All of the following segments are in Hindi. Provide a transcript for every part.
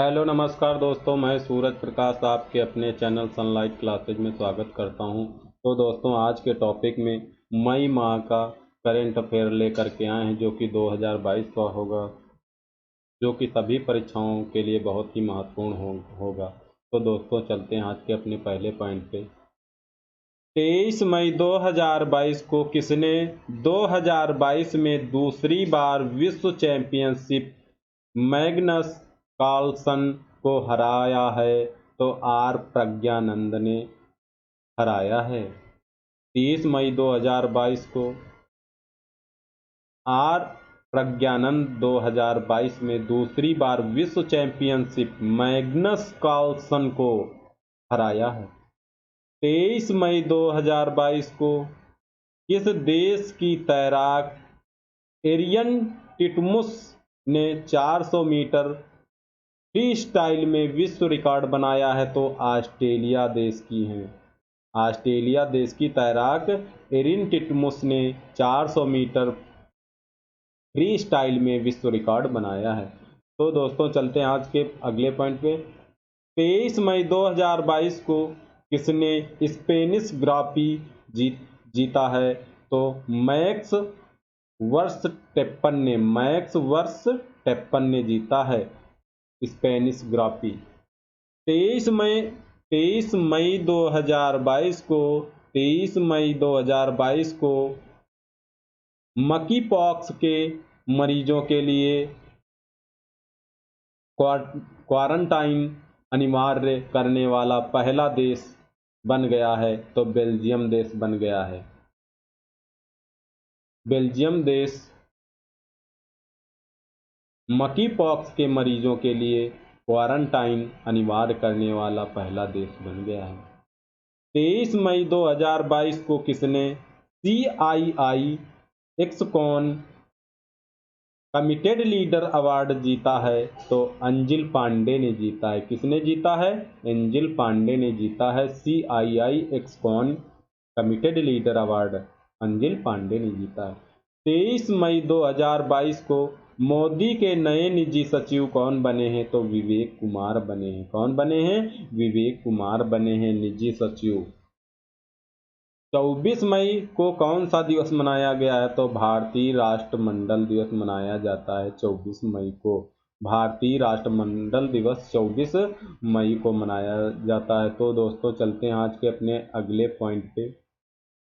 हेलो नमस्कार दोस्तों, मैं सूरज प्रकाश आपके अपने चैनल सनलाइट क्लासेज में स्वागत करता हूं। तो दोस्तों, आज के टॉपिक में मई माह का करंट अफेयर लेकर के आए हैं, जो कि 2022 का होगा, जो कि सभी परीक्षाओं के लिए बहुत ही महत्वपूर्ण होगा। तो दोस्तों, चलते हैं आज के अपने पहले पॉइंट पे। 23 मई 2022 को किसने 2022 में दूसरी बार विश्व चैंपियनशिप मैग्नस कार्लसन को हराया है? तो आर प्रज्ञानंद ने हराया है। 30 मई 2022 को आर प्रज्ञानंद 2022 में दूसरी बार विश्व चैंपियनशिप मैग्नस कार्लसन को हराया है। 23 मई 2022 को किस देश की तैराक एरियन टिटमुस ने 400 मीटर फ्री स्टाइल में विश्व रिकॉर्ड बनाया है? तो ऑस्ट्रेलिया देश की हैं। ऑस्ट्रेलिया देश की तैराक एरिन टिटमुस ने 400 मीटर फ्री स्टाइल में विश्व रिकॉर्ड बनाया है। तो दोस्तों, चलते हैं आज के अगले पॉइंट पे। 23 मई 2022 को किसने स्पेनिश ग्रापी जीता है? तो मैक्स वर्सटेप्पन ने जीता है स्पेनिश ग्रापी। 23 मई 2022 को 23 मई 2022 को मकी पॉक्स के मरीजों के लिए क्वारंटाइन अनिवार्य करने वाला पहला देश बन गया है। तो बेल्जियम देश बन गया है। बेल्जियम देश मकी पॉक्स के मरीजों के लिए क्वारंटाइन अनिवार्य करने वाला पहला देश बन गया है। 23 मई 2022 को किसने CII Excon committed leader award जीता है? तो अंजिल पांडे ने जीता है। किसने जीता है? अंजिल पांडे ने जीता है CII Excon committed leader award. Anjil Pandey ने जीता है। 23 मई 2022 को मोदी के नए निजी सचिव कौन बने हैं? तो विवेक कुमार बने हैं। कौन बने हैं? विवेक कुमार बने हैं निजी सचिव। 24 मई को कौन सा दिवस मनाया गया है? तो भारतीय राष्ट्रमंडल दिवस मनाया जाता है 24 मई को। भारतीय राष्ट्रमंडल दिवस 24 मई को मनाया जाता है। तो दोस्तों, चलते हैं आज के अपने अगले पॉइंट पे।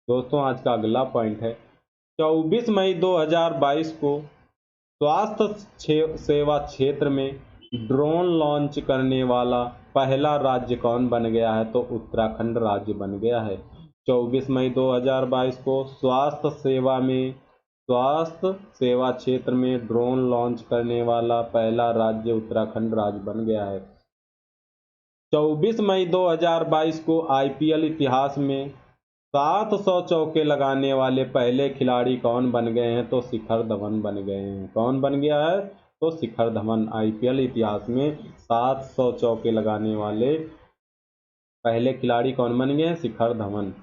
दोस्तों, आज का अगला पॉइंट है 24 मई 2022 को स्वास्थ्य सेवा क्षेत्र में ड्रोन लॉन्च करने वाला पहला राज्य कौन बन गया है? तो उत्तराखंड राज्य बन गया है। 24 मई 2022 को स्वास्थ्य सेवा क्षेत्र में ड्रोन लॉन्च करने वाला पहला राज्य उत्तराखंड राज्य बन गया है। 24 मई 2022 को IPL इतिहास में 700 चौके लगाने वाले पहले खिलाड़ी कौन बन गए हैं? तो शिखर धवन बन गए हैं। कौन बन गया है? तो शिखर धवन। IPL इतिहास में 700 चौके लगाने वाले पहले खिलाड़ी कौन बन गए हैं? शिखर धवन।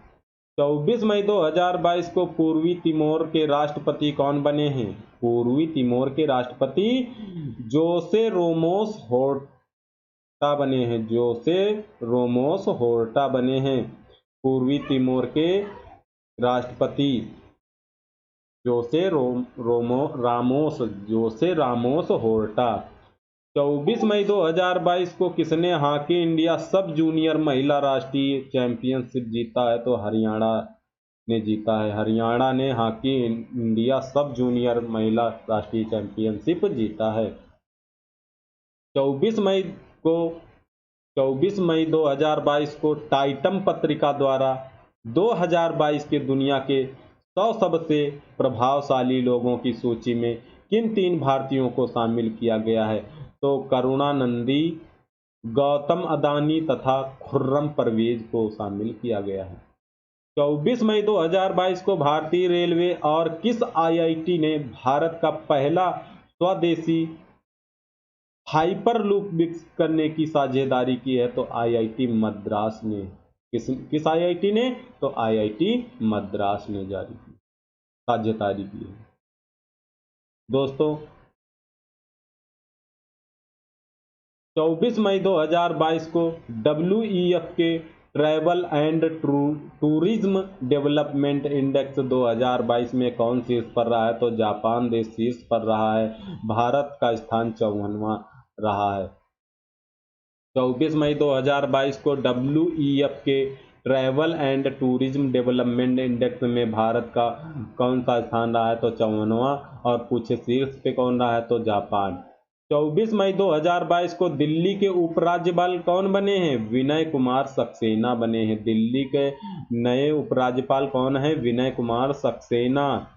24 मई 2022 को पूर्वी तिमोर के राष्ट्रपति कौन बने हैं? पूर्वी तिमोर के राष्ट्रपति जोसे रोमोस होर्टा बने हैं। जोसे रोमोस होर्टा बने हैं पूर्वी तिमोर के राष्ट्रपति। जोसे रामोस होर्टा। 24 मई 2022 को किसने हॉकी इंडिया सब जूनियर महिला राष्ट्रीय चैंपियनशिप जीता है? तो हरियाणा ने जीता है। हरियाणा ने हॉकी इंडिया सब जूनियर महिला राष्ट्रीय चैंपियनशिप जीता है। 24 मई को 24 मई 2022 को टाइटम पत्रिका द्वारा 2022 के दुनिया के 100 सबसे प्रभावशाली लोगों की सूची में किन 3 भारतीयों को शामिल किया गया है? तो करुणानंदी, गौतम अदानी तथा खुर्रम परवेज को शामिल किया गया है। 24 मई 2022 को भारतीय रेलवे और किस IIT ने भारत का पहला स्वदेशी हाइपरलूप विकसित करने की साझेदारी की है? तो IIT मद्रास ने। किस IIT ने? तो IIT मद्रास ने साझेदारी की है। दोस्तों, 24 मई 2022 को WEF के travel and tourism development index 2022 में कौन शीर्ष पर रहा है? तो जापान देश शीर्ष पर रहा है। भारत का स्थान 54वां रहा है। 24 मई 2022 को WEF के travel and tourism development index में भारत का कौन सा स्थान रहा है? तो 54वां। और पूछे शीर्ष पे कौन रहा है? तो जापान। 24 मई 2022 को दिल्ली के उपराज्यपाल कौन बने हैं? विनय कुमार सक्सेना बने हैं। दिल्ली के नए उपराज्यपाल कौन है? विनय कुमार सक्सेना।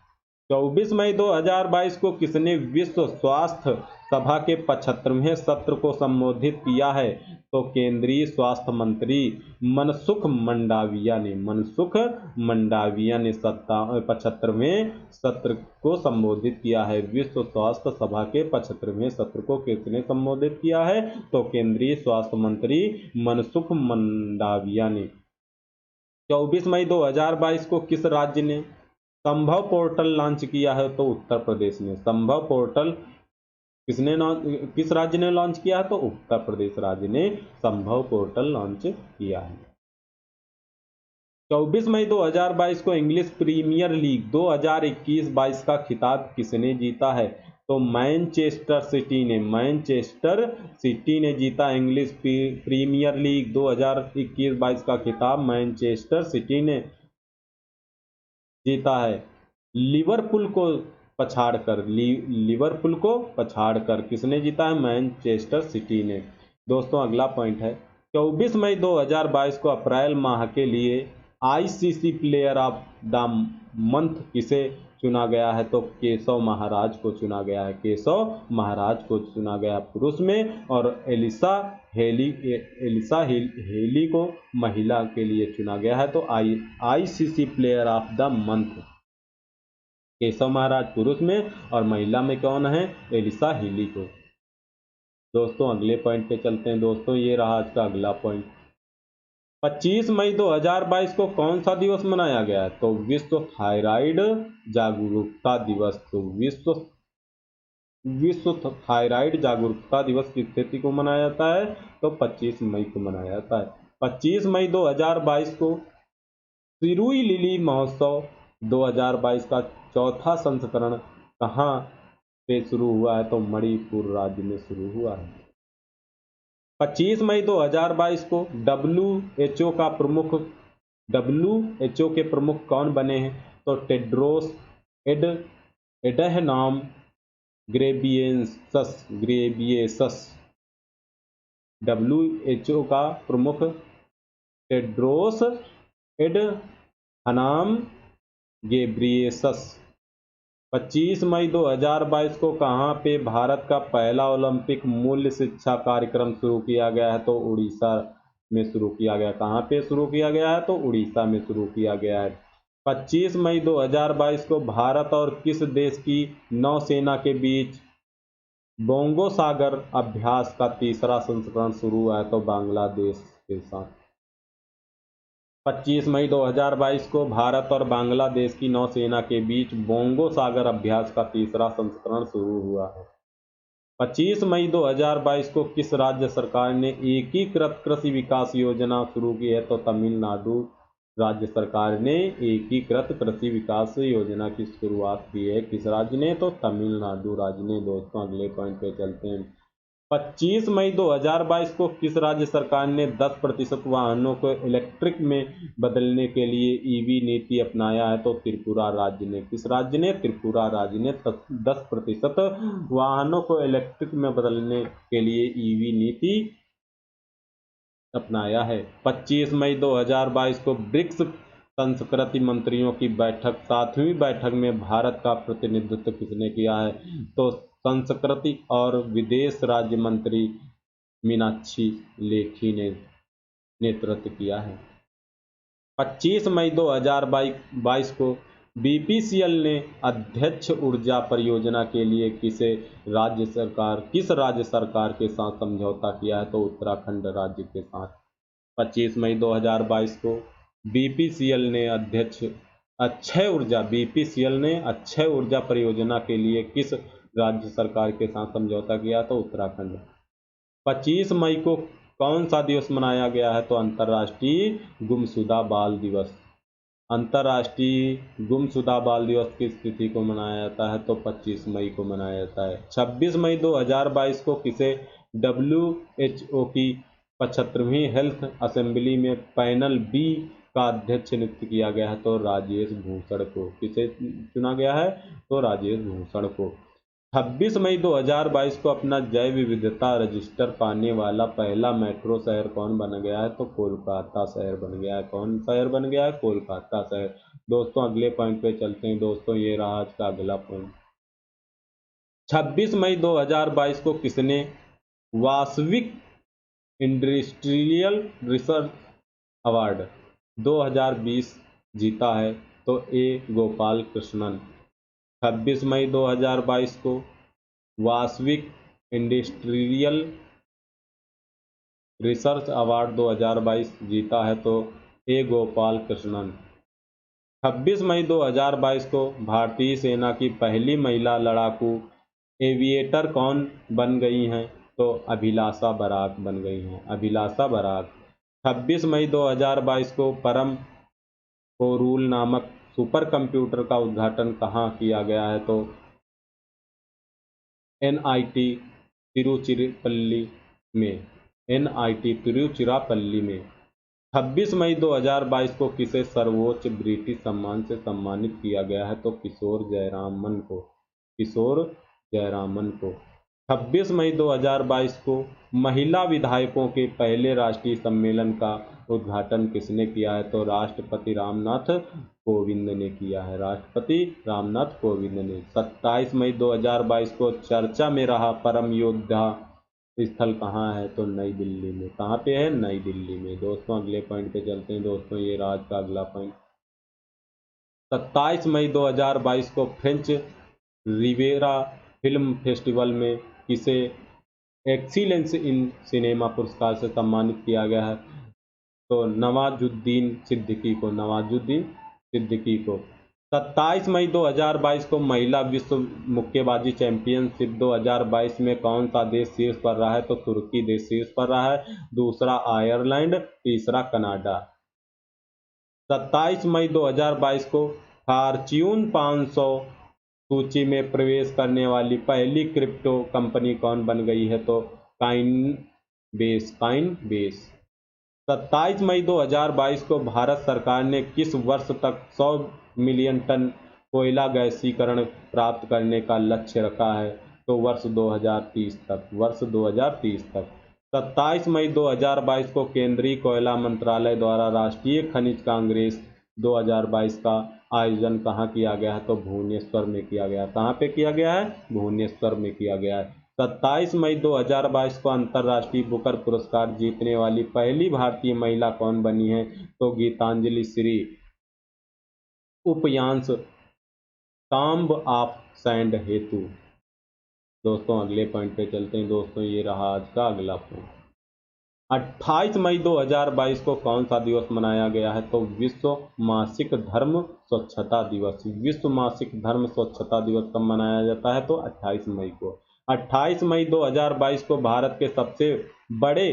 24 मई 2022 को किसने विश्व स्वास्थ्य सभा के 75वें सत्र को संबोधित किया है? तो केंद्रीय स्वास्थ्य मंत्री मनसुख मंडाविया ने। मनसुख मंडाविया ने 75वें सत्र को संबोधित किया है। विश्व स्वास्थ्य सभा के 75वें सत्र को किसने संबोधित किया है? तो केंद्रीय स्वास्थ्य मंत्री मनसुख मंडाविया ने। 24 मई 2022 को किस राज्य ने संभव पोर्टल लॉन्च किया है? तो उत्तर प्रदेश ने। संभव पोर्टल किस राज्य ने लॉन्च किया है? तो उत्तर प्रदेश राज्य ने संभव पोर्टल लॉन्च किया है। 24 मई 2022 को इंग्लिश प्रीमियर लीग 2021-22 का खिताब किसने जीता है? तो मैनचेस्टर सिटी ने जीता। इंग्लिश प्रीमियर लीग 2021-22 का खिताब मैनचेस्टर सिटी ने जीता है। लिवरपूल को पछाड़कर किसने जीता है? मैनचेस्टर सिटी ने। दोस्तों अगला पॉइंट है 24 मई 2022 को अप्रैल माह के लिए ICC player of the month किसे चुना गया है? तो केशव महाराज को चुना गया है। केशव महाराज को चुना गया पुरुष में, और एलिसा हेली को महिला के लिए चुना गया है। तो ICC player of the month Keshav Maharaj पुरुष में, और महिला में कौन है? एलिसा हेली को। दोस्तों अगले पॉइंट पे चलते हैं। दोस्तों ये रहा आज का अगला पॉइंट। 25 मई 2022 को कौन सा दिवस मनाया गया है? तो विश्व थायराइड जागरूकता दिवस। तो विश्व थायराइड जागरूकता दिवस किस तिथि को मनाया जाता है? तो 25 मई को मनाया जाता है। 25 मई 2022 को सिरुई लिली महोत्सव 2022 का चौथा संस्करण कहाँ पे शुरू हुआ है? तो मणिपुर राज्य में शुरू हुआ है। 25 मई 2022 को WHO के प्रमुख कौन बने हैं? तो टेड्रोस एडहेनॉम ग्रेबियेसस। WHO का प्रमुख टेड्रोस एडहनाम गेब्रियेसस। 25 मई 2022 को कहाँ पे भारत का पहला ओलंपिक मूल्य शिक्षा कार्यक्रम शुरू किया गया है? तो उड़ीसा में शुरू किया गया। कहाँ पे शुरू किया गया है? तो उड़ीसा में शुरू किया गया है। 25 मई 2022 को भारत और किस देश की नौसेना के बीच बोंगो सागर अभ्यास का तीसरा संस्करण शुरू हुआ है? तो बांग्लादेश के साथ। 25 मई 2022 को भारत और बांग्लादेश की नौसेना के बीच बोंगो सागर अभ्यास का तीसरा संस्करण शुरू हुआ है। 25 मई 2022 को किस राज्य सरकार ने एकीकृत कृषि विकास योजना शुरू की है? तो तमिलनाडु राज्य सरकार ने एकीकृत कृषि विकास योजना की शुरुआत की है। किस राज्य ने? तो तमिलनाडु राज्य ने। दोस्तों अगले पॉइंट पे चलते हैं। 25 मई 2022 को किस राज्य सरकार ने 10% वाहनों को इलेक्ट्रिक में बदलने के लिए EV नीति अपनाया है? तो त्रिपुरा राज्य ने। किस राज्य ने? त्रिपुरा राज्य ने 10% वाहनों को इलेक्ट्रिक में बदलने के लिए EV नीति अपनाया है। 25 मई 2022 को ब्रिक्स संस्कृति मंत्रियों की बैठक 7वीं बैठक में भारत का प्रतिनिधित्व किसने किया है? तो संस्कृति और विदेश राज्य मंत्री मीनाक्षी लेखी ने नेतृत्व किया है। 25 मई 2022 को BPCL ने अध्यक्ष ऊर्जा परियोजना के लिए किस राज्य सरकार के साथ समझौता किया है? तो उत्तराखंड राज्य के साथ। 25 मई 2022 को BPCL ने अक्षय ऊर्जा परियोजना के लिए किस राज्य सरकार के साथ समझौता किया? तो उत्तराखंड। 25 मई को कौन सा दिवस मनाया गया है? तो अंतर्राष्ट्रीय गुमशुदा बाल दिवस। अंतर्राष्ट्रीय गुमशुदा बाल दिवस किस तिथि को मनाया जाता है? तो 25 मई को मनाया जाता है। 26 मई 2022 को किसे WHO की 75वीं हेल्थ असेंबली में पैनल बी का अध्यक्ष नियुक्त किया गया है? तो राजेश भूषण को। किसे चुना गया है? तो राजेश भूषण को। 26 मई 2022 को अपना जैव विविधता रजिस्टर पाने वाला पहला मेट्रो शहर कौन बन गया है? तो कोलकाता शहर बन गया है। कौन शहर बन गया है? कोलकाता शहर। दोस्तों अगले पॉइंट पे चलते हैं। दोस्तों ये रहा आज का अगला पॉइंट। 26 मई 2022 को किसने वास्तविक इंडस्ट्रियल रिसर्च अवार्ड 2020 जीता है? तो ए गोपाल कृष्णन। 26 मई 2022 को वास्तविक इंडस्ट्रियल रिसर्च अवार्ड 2022 जीता है? तो ए गोपाल कृष्णन। 26 मई 2022 को भारतीय सेना की पहली महिला लड़ाकू एविएटर कौन बन गई हैं? तो अभिलाषा बराक बन गई हैं। अभिलाषा बराक। 26 मई 2022 को परम कोरूल नामक सुपर कंप्यूटर का उद्घाटन कहाँ किया गया है? तो NIT तिरुचिरापल्ली में। NIT तिरुचिरापल्ली में। 26 मई 2022 को किसे सर्वोच्च ब्रिटिश सम्मान से सम्मानित किया गया है? तो किशोर जयरामन को। किशोर जयरामन को। 26 मई 2022 को महिला विधायकों के पहले राष्ट्रीय सम्मेलन का उद्घाटन किसने किया है? तो राष्ट्रपति रामनाथ कोविंद ने किया है। राष्ट्रपति रामनाथ कोविंद ने। 27 मई 2022 को चर्चा में रहा परम योद्धा स्थल कहाँ है? तो नई दिल्ली में। कहाँ पे है? नई दिल्ली में। दोस्तों अगले पॉइंट पे चलते हैं। दोस्तों ये आज का अगला पॉइंट। 27 मई 2022 को फ्रेंच रिवेरा फिल्म फेस्टिवल में किसे एक्सीलेंस इन सिनेमा पुरस्कार से सम्मानित किया गया है? तो नवाजुद्दीन सिद्दीकी को। नवाजुद्दीन सिद्दीकी को। 27 मई 2022 को महिला विश्व मुक्केबाजी चैंपियनशिप 2022 में कौन सा देश शीर्ष पर रहा है? तो तुर्की देश शीर्ष पर रहा है। दूसरा आयरलैंड, तीसरा कनाडा। 27 मई 2022 को फॉर्च्यून 500 सूची में प्रवेश करने वाली पहली क्रिप्टो कंपनी कौन बन गई है? तो काइनबेस। 27 मई 2022 को भारत सरकार ने किस वर्ष तक 100 मिलियन टन कोयला गैसीकरण प्राप्त करने का लक्ष्य रखा है? तो वर्ष 2030 तक। वर्ष 2030 तक। 27 मई 2022 को केंद्रीय कोयला मंत्रालय द्वारा राष्ट्रीय खनिज कांग्रेस 2022 का आयोजन कहाँ किया गया है? तो भुवनेश्वर में किया गया। कहाँ पे किया गया है? भुवनेश्वर में किया गया है। 27 मई 2022 को अंतर्राष्ट्रीय बुकर पुरस्कार जीतने वाली पहली भारतीय महिला कौन बनी है? तो गीतांजलि श्री उपयांश टॉम्ब ऑफ सैंड हेतु। दोस्तों अगले पॉइंट पे चलते हैं। दोस्तों ये रहा आज का अगला पॉइंट। 28 मई 2022 को कौन सा दिवस मनाया गया है? तो विश्व मासिक धर्म स्वच्छता दिवस। विश्व मासिक धर्म स्वच्छता दिवस कब मनाया जाता है? तो 28 मई को। 28 मई 2022 को भारत के सबसे बड़े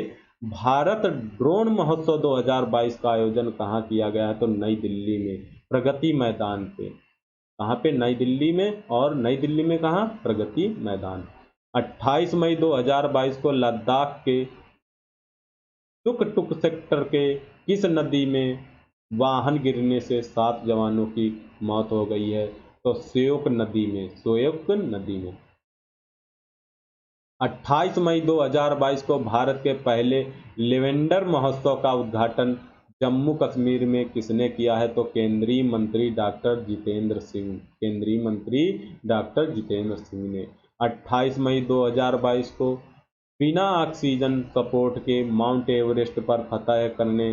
भारत ड्रोन महोत्सव 2022 का आयोजन कहाँ किया गया है? तो नई दिल्ली में, प्रगति मैदान पे। कहाँ पे? नई दिल्ली में। और नई दिल्ली में कहाँ? प्रगति मैदान। 28 मई 2022 को लद्दाख के टुकटुक सेक्टर के किस नदी में वाहन गिरने से 7 जवानों की मौत हो गई है? तो श्योक नदी में। श्योक नदी में। 28 मई 2022 को भारत के पहले लेवेंडर महोत्सव का उद्घाटन जम्मू कश्मीर में किसने किया है? तो केंद्रीय मंत्री डॉक्टर जितेंद्र सिंह। केंद्रीय मंत्री डॉक्टर जितेंद्र सिंह ने। 28 मई 2022 को बिना ऑक्सीजन सपोर्ट के माउंट एवरेस्ट पर फतह करने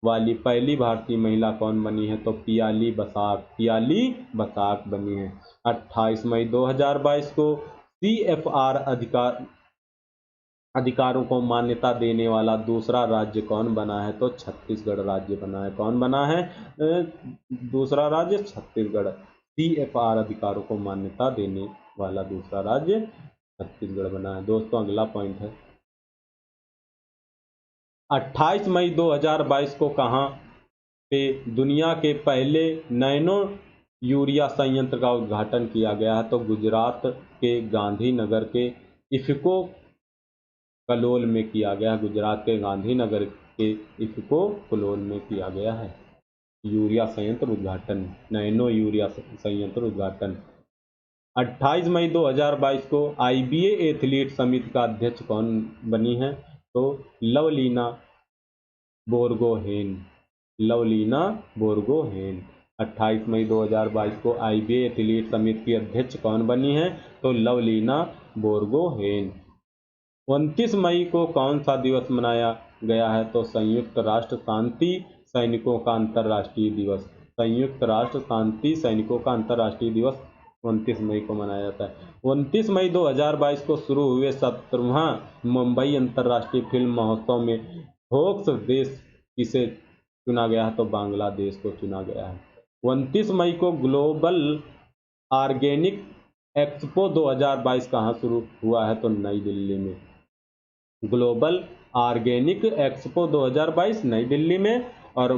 वाली पहली भारतीय महिला कौन बनी है? तो पियाली बसाक। पियाली बसाक बनी है। 28 मई 2022 को CFR अधिकारों को मान्यता देने वाला दूसरा राज्य कौन बना है? तो छत्तीसगढ़ राज्य बना है। कौन बना है? दूसरा राज्य छत्तीसगढ़। CFR अधिकारों को मान्यता देने वाला दूसरा राज्य छत्तीसगढ़ बना है। दोस्तों अगला पॉइंट है 28 मई 2022 को कहाँ पे दुनिया के पहले नैनो यूरिया संयंत्र का उद्घाटन किया गया है? तो गुजरात के गांधीनगर के इफ्को कलोल में किया गया। गुजरात के गांधीनगर के इफ्को कलोल में किया गया है यूरिया संयंत्र उद्घाटन, नैनो यूरिया संयंत्र उद्घाटन। 28 मई 2022 को आईबीए एथलीट समिति का अध्यक्ष कौन बनी है? तो लवलीना बोरगोहेन। लवलीना बोरगोहेन। 28 मई 2022 को आईबीए एथलीट समिति की अध्यक्ष कौन बनी है? तो लवलीना बोरगोहेन। 29 मई को कौन सा दिवस मनाया गया है? तो संयुक्त राष्ट्र शांति सैनिकों का अंतर्राष्ट्रीय दिवस। संयुक्त राष्ट्र शांति सैनिकों का अंतर्राष्ट्रीय दिवस 29 मई को मनाया जाता है। 29 मई 2022 को शुरू हुए 17वां मुंबई अंतर्राष्ट्रीय फिल्म महोत्सव में होस्ट देश किसे चुना गया है? तो बांग्लादेश को चुना गया है। 29 मई को ग्लोबल ऑर्गेनिक एक्सपो 2022 कहाँ शुरू हुआ है? तो नई दिल्ली में। ग्लोबल ऑर्गेनिक एक्सपो 2022 नई दिल्ली में। और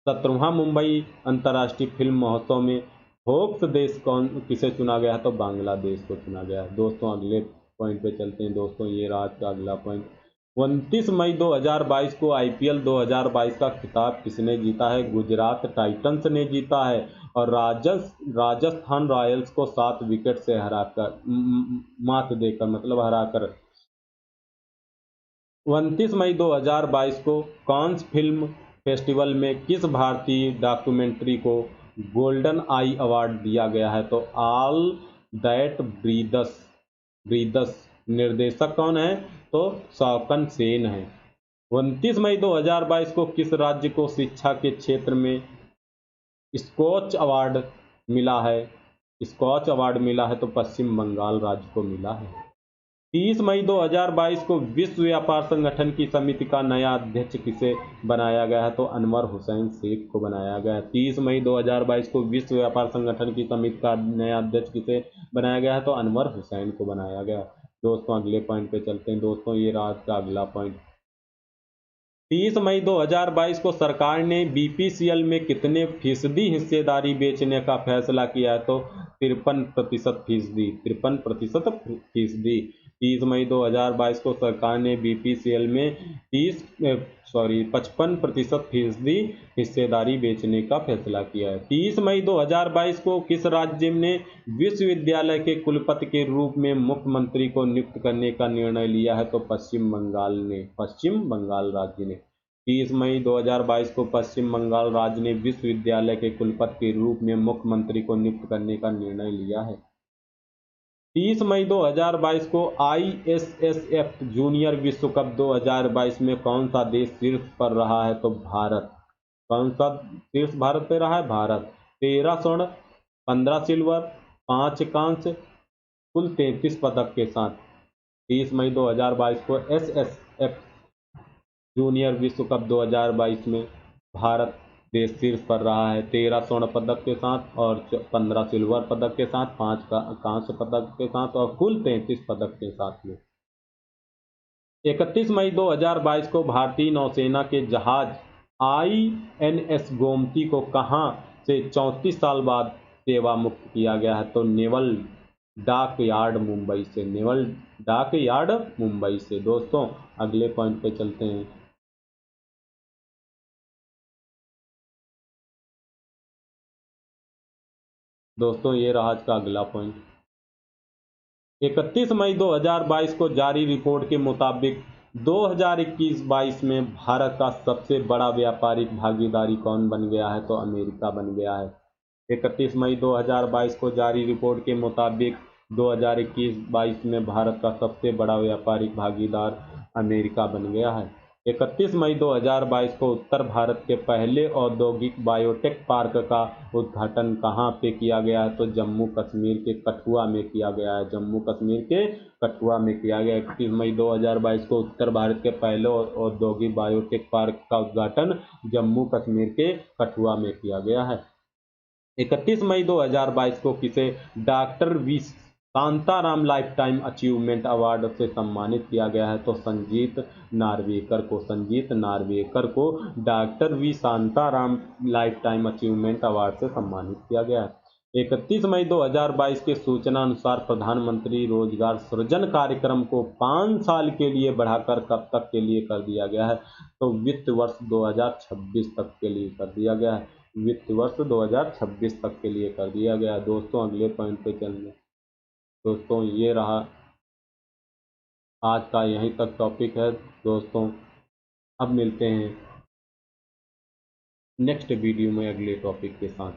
17वां मुंबई अंतर्राष्ट्रीय फिल्म महोत्सव में होस्ट देश कौन किसे चुना गया है? तो बांग्लादेश को चुना गया है। दोस्तों अगले पॉइंट पे चलते हैं। दोस्तों ये रहा आज का अगला पॉइंट। 29 मई 2022 को आईपीएल 2022 का खिताब किसने जीता है? गुजरात टाइटंस ने जीता है और राजस्थान रॉयल्स को 7 विकेट से हराकर मात देकर मतलब हराकर। 29 मई 2022 को कांस फिल्म फेस्टिवल में किस भारतीय डॉक्यूमेंट्री को गोल्डन आई अवार्ड दिया गया है? तो ऑल दैट ब्रीदस निर्देशक कौन है? तो शौकन सेन है। 29 मई 2022 को किस राज्य को शिक्षा के क्षेत्र में स्कॉच अवार्ड मिला है? स्कॉच अवार्ड मिला है तो पश्चिम बंगाल राज्य को मिला है। 30 मई 2022 को विश्व व्यापार संगठन की समिति का नया अध्यक्ष किसे बनाया गया है? तो अनवर हुसैन शेख को बनाया गया है। 30 मई 2022 को विश्व व्यापार संगठन की समिति का नया अध्यक्ष किसे बनाया गया है? तो अनवर हुसैन को बनाया गया। दोस्तों अगले पॉइंट पे चलते हैं। दोस्तों ये रात का अगला पॉइंट। 30 मई 2022 को सरकार ने बीपीसीएल में कितने फीसदी हिस्सेदारी बेचने का फैसला किया है? तो 53% फीसदी। 53% फीसदी। 30 मई 2022 को सरकार ने बीपीसीएल में 55% फीसदी हिस्सेदारी बेचने का फैसला किया है। 30 मई 2022 को किस राज्य ने विश्वविद्यालय के कुलपति के रूप में मुख्यमंत्री को नियुक्त करने का निर्णय लिया है? तो पश्चिम बंगाल राज्य ने। 30 मई 2022 को पश्चिम बंगाल राज्य ने विश्वविद्यालय के कुलपति के रूप में मुख्यमंत्री को नियुक्त करने का निर्णय लिया है। 30 मई 2022 को आईएसएसएफ जूनियर विश्व कप 2022 में कौन सा देश शीर्ष पर रहा है? तो भारत। कौन सा शीर्ष भारत पे रहा है? भारत। 13 स्वर्ण, 15 सिल्वर, 5 कांस्य, कुल 33 पदक के साथ 30 मई 2022 को एसएसएफ जूनियर विश्व कप 2022 में भारत देश शीर्ष पर रहा है 13 स्वर्ण पदक के साथ और 15 सिल्वर पदक के साथ, 5 कांस्य पदक के साथ और कुल 33 पदक के साथ में। 31 मई 2022 को भारतीय नौसेना के जहाज आईएनएस गोमती को कहां से 34 साल बाद सेवा मुक्त किया गया है? तो नेवल डाक यार्ड मुंबई से। नेवल डाक यार्ड मुंबई से। दोस्तों अगले पॉइंट पे चलते हैं। दोस्तों ये रहा आज का अगला पॉइंट। 31 मई 2022 को जारी रिपोर्ट के मुताबिक 2021-22 में भारत का सबसे बड़ा व्यापारिक भागीदारी कौन बन गया है? तो अमेरिका बन गया है। 31 मई 2022 को जारी रिपोर्ट के मुताबिक 2021-22 में भारत का सबसे बड़ा व्यापारिक भागीदार अमेरिका बन गया है। 31 मई 2022 को उत्तर भारत के पहले औद्योगिक बायोटेक पार्क का उद्घाटन कहाँ पे किया गया है? तो जम्मू कश्मीर के कठुआ में किया गया है। जम्मू कश्मीर के कठुआ में किया गया। 31 मई 2022 को उत्तर भारत के पहले औद्योगिक बायोटेक पार्क का उद्घाटन जम्मू कश्मीर के कठुआ में किया गया है। 31 मई 2022 को किसे doctor Shantaram life time achievement award से सम्मानित किया गया है? तो संजीत नार्वेकर को doctor V Shantaram life time achievement award से सम्मानित किया गया है। 31 मई 2022 के सूचना अनुसार प्रधानमंत्री रोजगार सृजन कार्यक्रम को 5 साल के लिए बढ़ाकर कब तक के लिए कर दिया गया है? तो वित्त वर्ष 2026 तक के लिए कर दिया गया है। वित्त वर्ष 2026 तक के लिए कर दिया गया है। दोस्तों अगले पॉइंट पे चलेंगे। दोस्तों ये रहा आज का, यहीं तक टॉपिक है दोस्तों। अब मिलते हैं नेक्स्ट वीडियो में अगले टॉपिक के साथ।